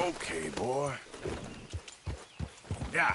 Okay, boy. Yeah.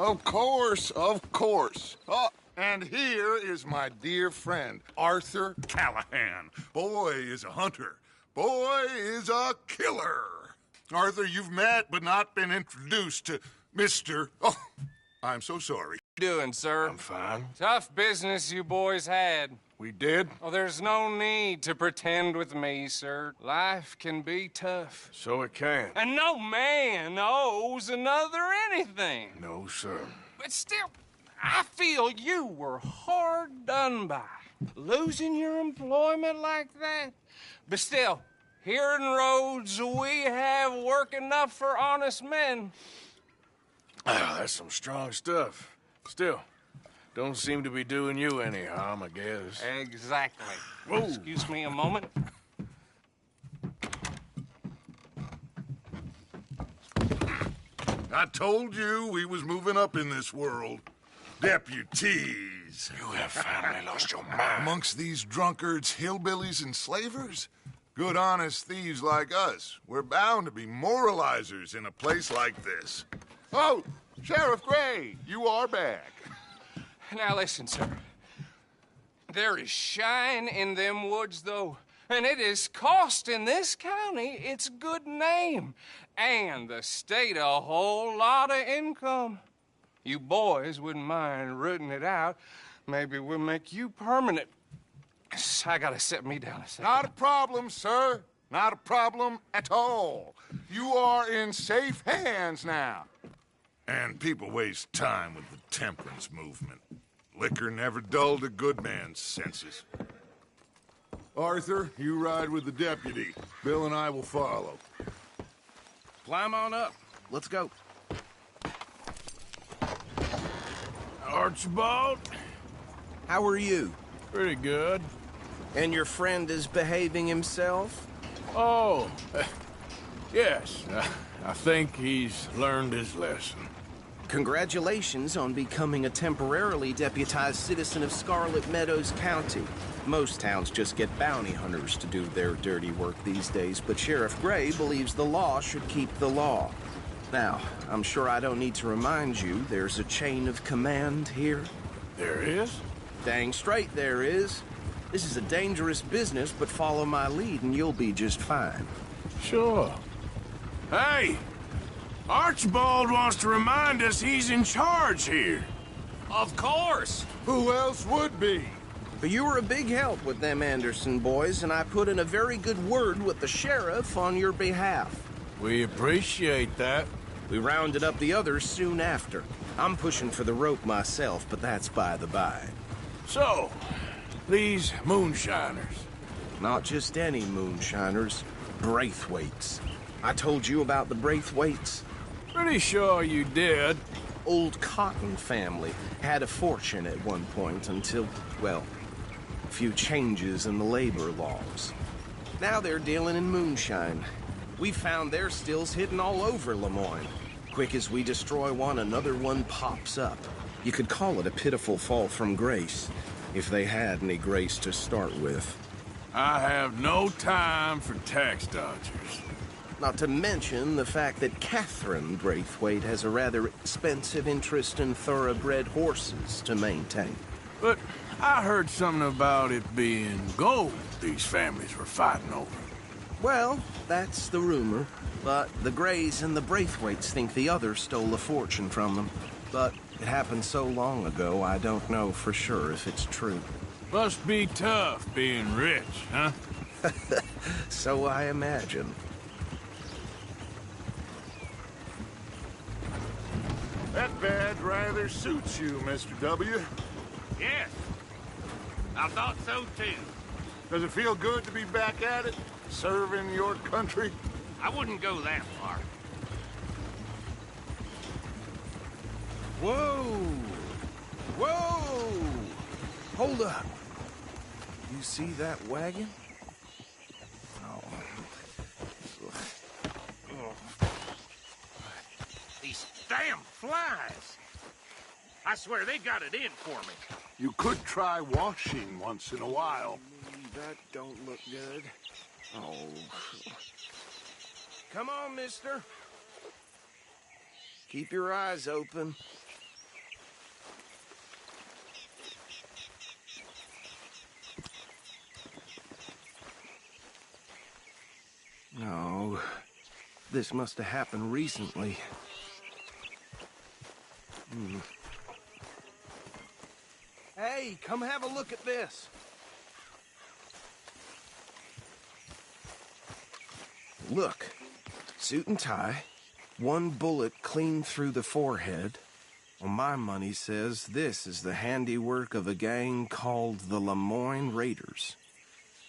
Of course, of course. Oh, and here is my dear friend, Arthur Callahan. Boy is a hunter. Boy is a killer. Arthur, you've met but not been introduced to Mr. Oh, I'm so sorry. Doing, sir? I'm fine. Tough business you boys had. We did? Oh, there's no need to pretend with me, sir. Life can be tough. So it can. And no man owes another anything. No, sir. But still, I feel you were hard done by. Losing your employment like that. But still, here in Rhodes, we have work enough for honest men. Ah, that's some strong stuff. Still, don't seem to be doing you any harm, I guess. Exactly. Whoa. Excuse me a moment. I told you we was moving up in this world. Deputies. You have finally lost your mind. Amongst these drunkards, hillbillies, and slavers? Good honest thieves like us. We're bound to be moralizers in a place like this. Oh, Sheriff Gray, you are back. Now listen, sir. There is shine in them woods, though. And it is costing this county its good name. And the state a whole lot of income. You boys wouldn't mind rooting it out. Maybe we'll make you permanent. I gotta set me down a second. Not a problem, sir. Not a problem at all. You are in safe hands now. And people waste time with the temperance movement. Liquor never dulled a good man's senses. Arthur, you ride with the deputy. Bill and I will follow. Climb on up. Let's go. Archibald? How are you? Pretty good. And your friend is behaving himself? Oh, yes. I think he's learned his lesson. Congratulations on becoming a temporarily deputized citizen of Scarlet Meadows County. Most towns just get bounty hunters to do their dirty work these days, but Sheriff Gray believes the law should keep the law. Now, I'm sure I don't need to remind you there's a chain of command here. There is? Dang straight there is. This is a dangerous business, but follow my lead and you'll be just fine. Sure. Hey! Archibald wants to remind us he's in charge here. Of course. Who else would be? But you were a big help with them Anderson boys, and I put in a very good word with the sheriff on your behalf. We appreciate that. We rounded up the others soon after. I'm pushing for the rope myself, but that's by the by. So, these moonshiners. Not just any moonshiners, Braithwaites. I told you about the Braithwaites? Pretty sure you did. Old Cotton family had a fortune at one point until, well, a few changes in the labor laws. Now they're dealing in moonshine. We found their stills hidden all over Lemoyne. Quick as we destroy one, another one pops up. You could call it a pitiful fall from grace, if they had any grace to start with. I have no time for tax dodgers. Not to mention the fact that Catherine Braithwaite has a rather expensive interest in thoroughbred horses to maintain. But I heard something about it being gold these families were fighting over. Well, that's the rumor. But the Grays and the Braithwaites think the others stole a fortune from them. But it happened so long ago, I don't know for sure if it's true. Must be tough being rich, huh? So I imagine. That badge rather suits you, Mr. W. Yes, I thought so too. Does it feel good to be back at it? serving your country? I wouldn't go that far. Whoa! Whoa! Hold up. You see that wagon? Oh. These damn flies! I swear they got it in for me. You could try washing once in a while. That don't look good. Oh. Come on, mister. Keep your eyes open. No. This must have happened recently. Hey, come have a look at this. Look, suit and tie, one bullet clean through the forehead. Well, my money says this is the handiwork of a gang called the Lemoyne Raiders.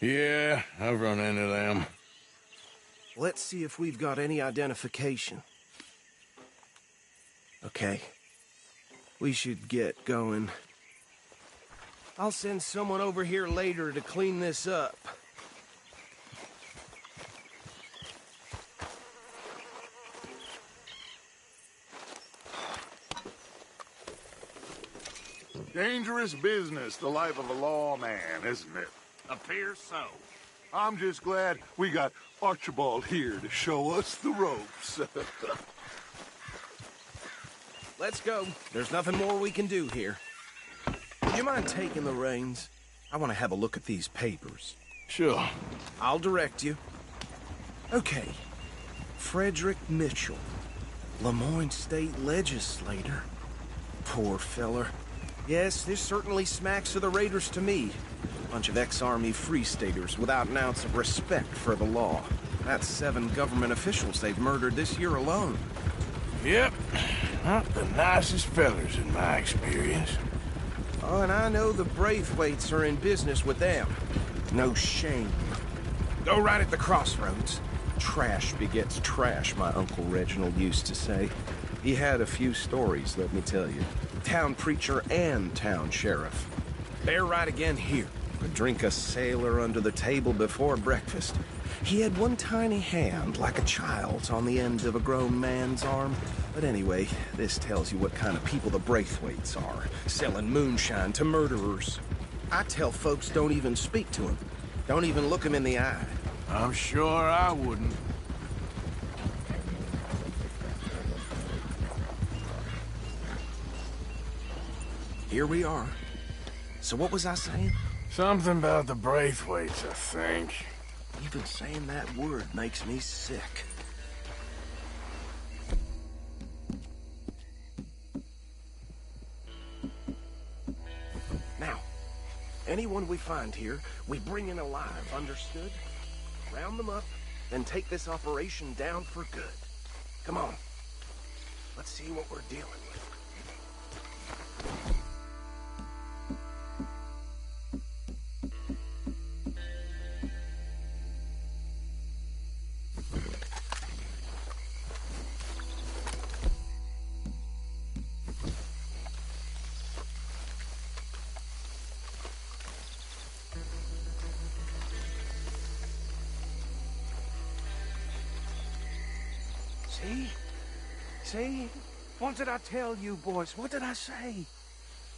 Yeah, I've run into them. Let's see if we've got any identification. Okay. We should get going. I'll send someone over here later to clean this up. Dangerous business, the life of a lawman, isn't it? Appears so. I'm just glad we got Archibald here to show us the ropes. Let's go. There's nothing more we can do here. Would you mind taking the reins? I want to have a look at these papers. Sure. I'll direct you. Okay. Frederick Mitchell, Lemoyne State Legislator. Poor feller. Yes, this certainly smacks of the Raiders to me. Bunch of ex-Army Free Staters without an ounce of respect for the law. That's 7 government officials they've murdered this year alone. Yep. Not the nicest fellers in my experience. Oh, and I know the Braithwaites are in business with them. No shame. Go right at the crossroads. Trash begets trash, my Uncle Reginald used to say. He had a few stories, let me tell you. Town preacher and town sheriff. Bear right again here. Could drink a sailor under the table before breakfast. He had one tiny hand, like a child's, on the end of a grown man's arm. But anyway, this tells you what kind of people the Braithwaites are. Selling moonshine to murderers. I tell folks don't even speak to him. Don't even look him in the eye. I'm sure I wouldn't. Here we are. So what was I saying? Something about the Braithwaites, I think. Even saying that word makes me sick. Now, anyone we find here, we bring in alive, understood? Round them up, then take this operation down for good. Come on. Let's see what we're dealing with. See? What did I tell you, boys? What did I say?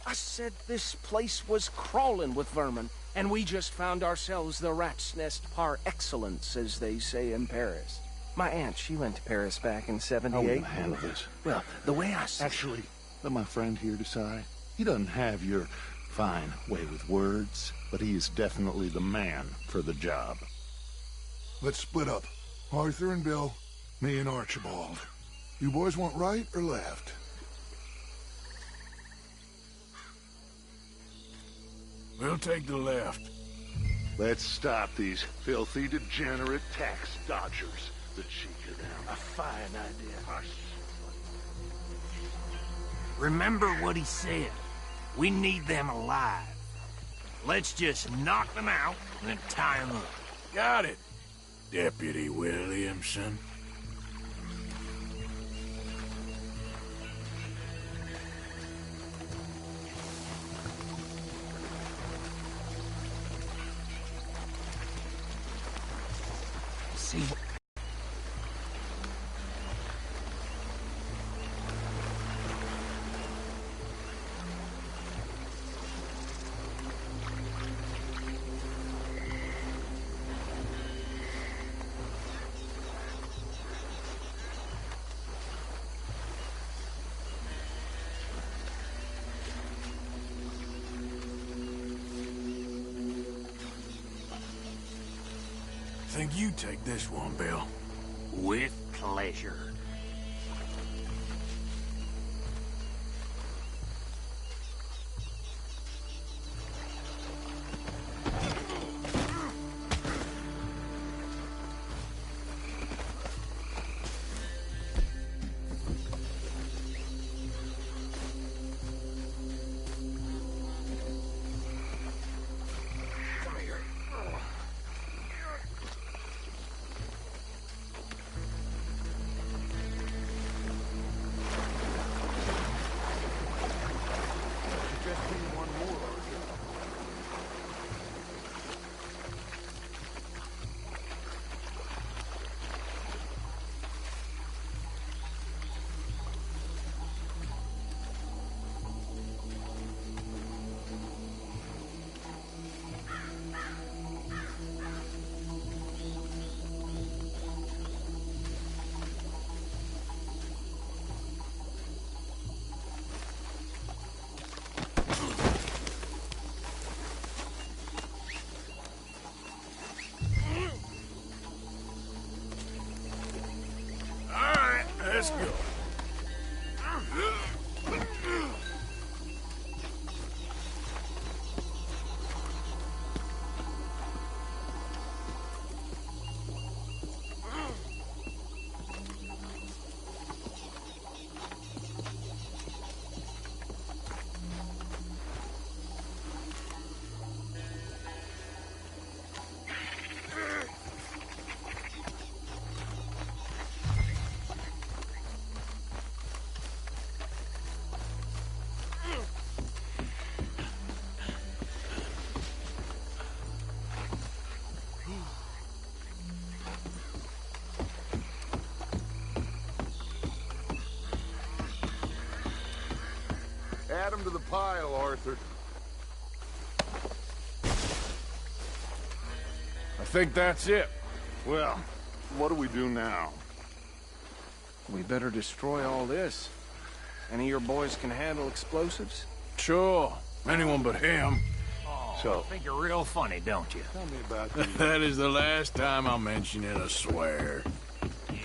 I said this place was crawling with vermin, and we just found ourselves the rat's nest par excellence, as they say in Paris. My aunt, she went to Paris back in '78. How will you handle this? Well, the way I see... Actually, let my friend here decide. He doesn't have your fine way with words, but he is definitely the man for the job. Let's split up. Arthur and Bill, me and Archibald. You boys want right or left? We'll take the left. Let's stop these filthy, degenerate tax dodgers. The cheek of them. A fine idea. Remember what he said. We need them alive. Let's just knock them out and then tie them up. Got it. Deputy Williamson? See? Think you take this one, Bill. With pleasure. Let's go. Add him to the pile, Arthur. I think that's it. Well, what do we do now? We better destroy all this. Any of your boys can handle explosives? Sure. Anyone but him. So, think you're real funny, don't you? Tell me about the... That is the last time I'll mention it, I swear. Yeah.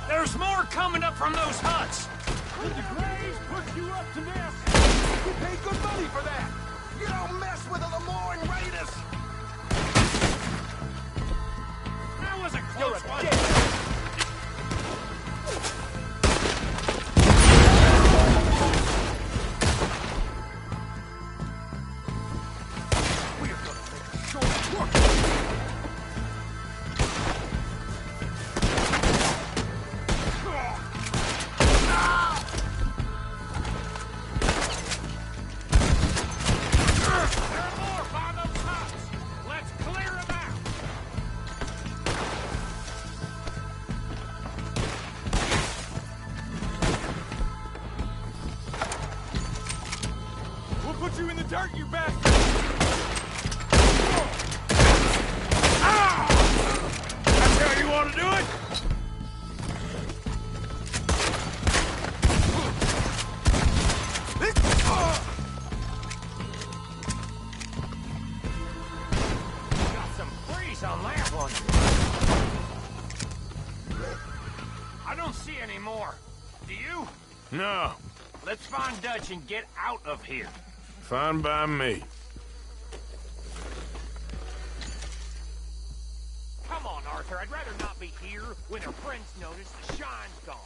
There's more coming up from those huts! Did the Grays push you up to this? You paid good money for that! You don't mess with the Lemoyne Raiders! That was a close one. Put you in the dirt, you bastard! That's how you want to do it? Got some freeze on that one. I don't see any more. Do you? No, Let's find Dutch and get out of here. fine by me. Come on, Arthur. I'd rather not be here when our friends notice the shine's gone.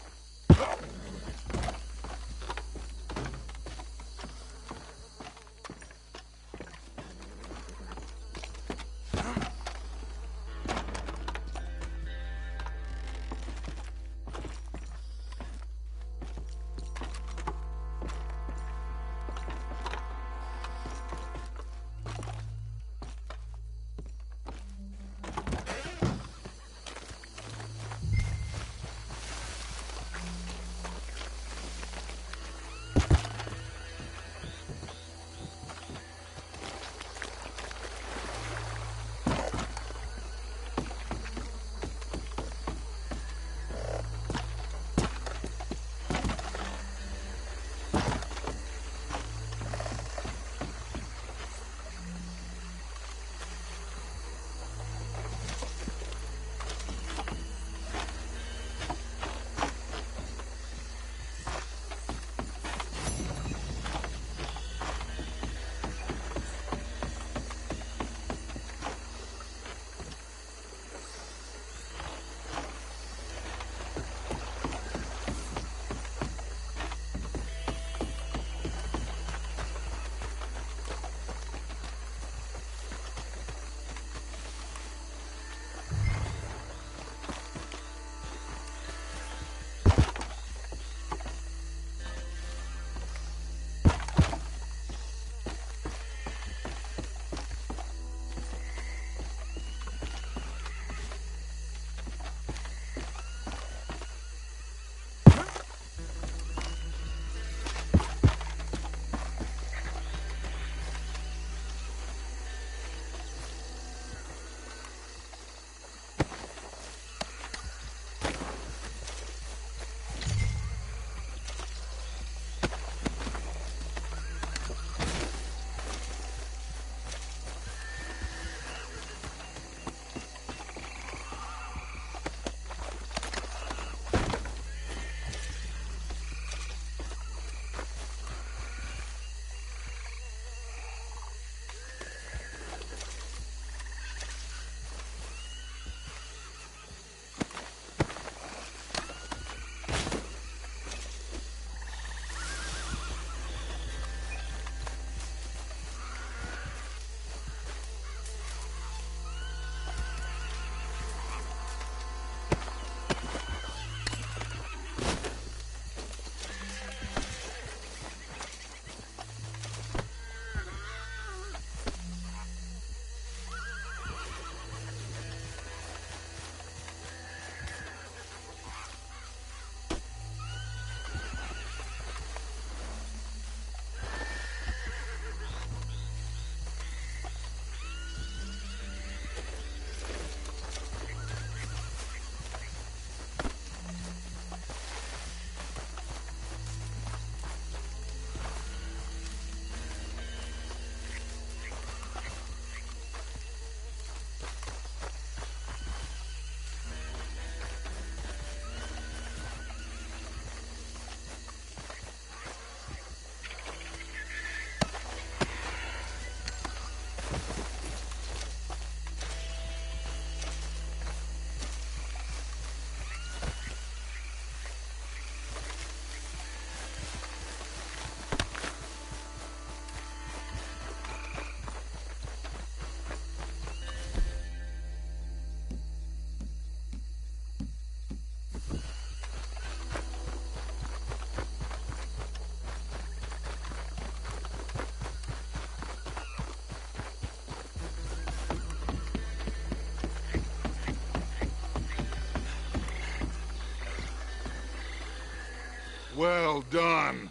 Well done.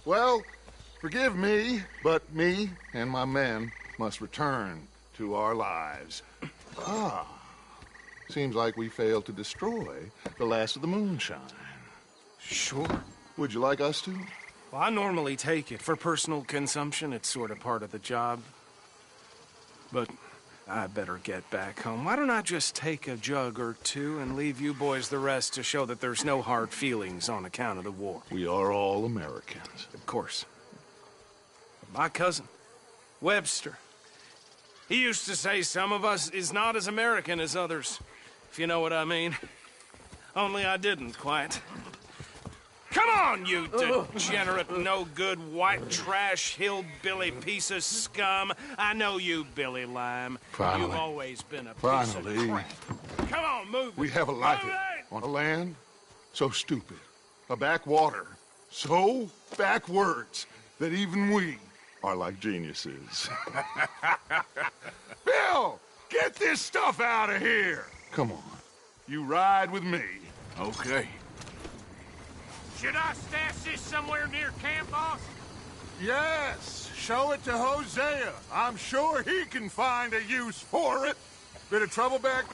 Well, forgive me, but me and my men must return to our lives. Seems like we failed to destroy the last of the moonshine. Sure. Would you like us to? Well, I normally take it. For personal consumption, it's sort of part of the job. But I better get back home. Why don't I just take a jug or two and leave you boys the rest to show that there's no hard feelings on account of the war? We are all Americans. Of course. My cousin, Webster, he used to say some of us is not as American as others, if you know what I mean. Only I didn't quite. Come on, you degenerate, no-good, white trash, hillbilly piece of scum. I know you, Billy Lime. Finally. You've always been a piece Finally. of crap. Come on, move We it. have a life Move it! on a land so stupid, a backwater so backwards that even we are like geniuses. Bill, get this stuff out of here. Come on, you ride with me. Okay. Should I stash this somewhere near camp, boss? Yes, show it to Hosea. I'm sure he can find a use for it. Bit of trouble back?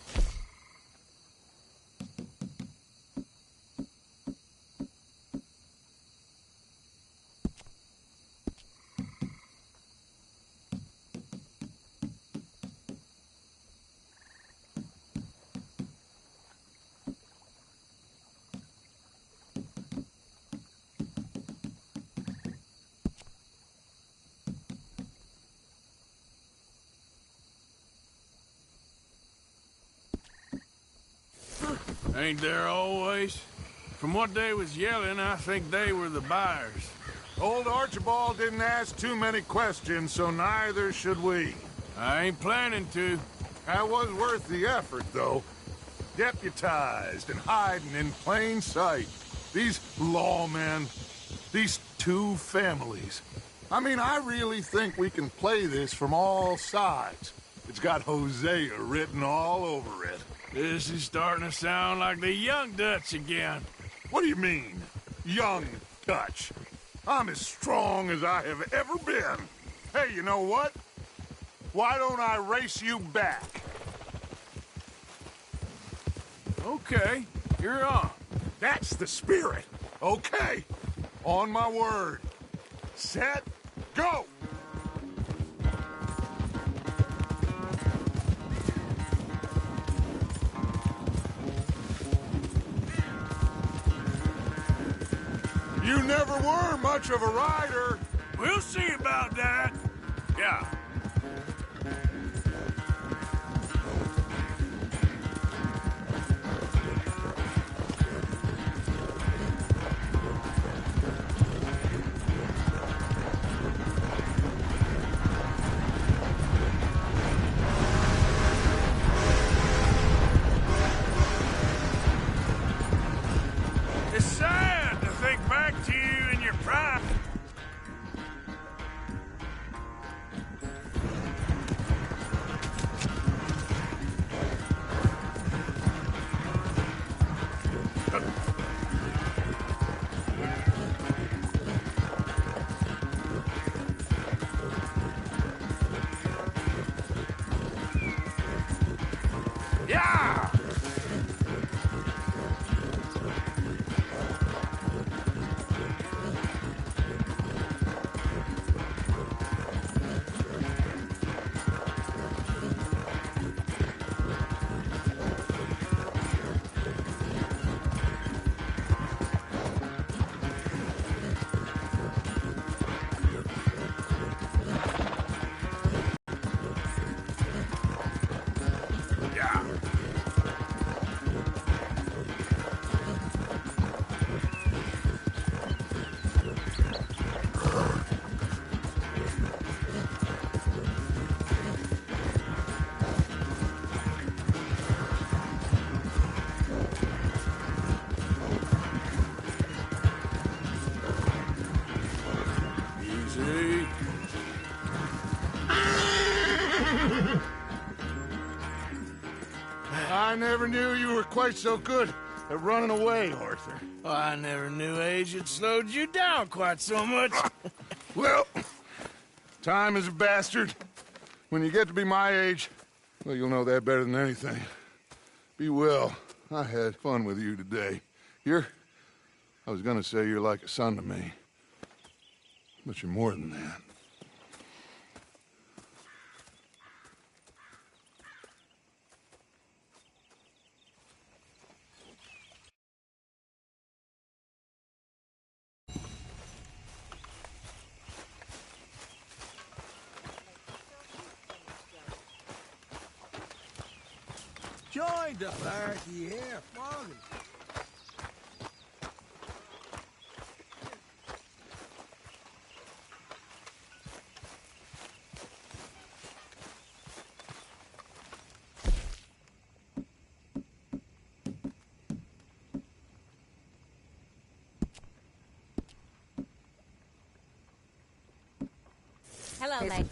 Ain't there always? From what they was yelling, I think they were the buyers. Old Archibald didn't ask too many questions, so neither should we. I ain't planning to. That was worth the effort, though. Deputized and hiding in plain sight. These lawmen, these two families. I mean, I really think we can play this from all sides. It's got Hosea written all over it. This is starting to sound like the Young Dutch again. What do you mean, young Dutch? I'm as strong as I have ever been. Hey, you know what? Why don't I race you back? Okay, you're on. That's the spirit. Okay, on my word. Set, go! You never were much of a rider. We'll see about that. Yeah. It's sad to think back to you in your prime. Yeah! Yeah. Easy. I never knew you were quite so good at running away, Arthur. Oh, I never knew age had slowed you down quite so much. Well, time is a bastard. When you get to be my age, well, you'll know that better than anything. Be well. I had fun with you today. I was gonna say you're like a son to me. But you're more than that. Joined up, Archie, yeah, flogging. Hello, lady.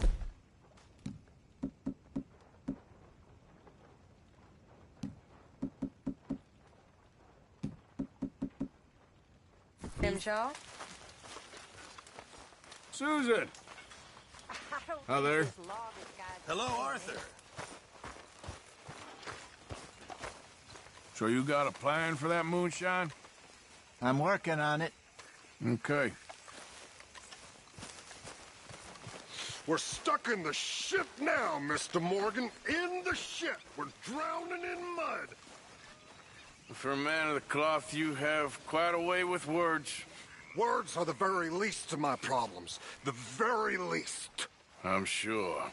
Shaw? Susan! Hi there. Hello, Arthur. So you got a plan for that moonshine? I'm working on it. Okay. We're stuck in the shit now, Mr. Morgan. In the shit. We're drowning in mud. For a man of the cloth, you have quite a way with words. Words are the very least of my problems. The very least. I'm sure.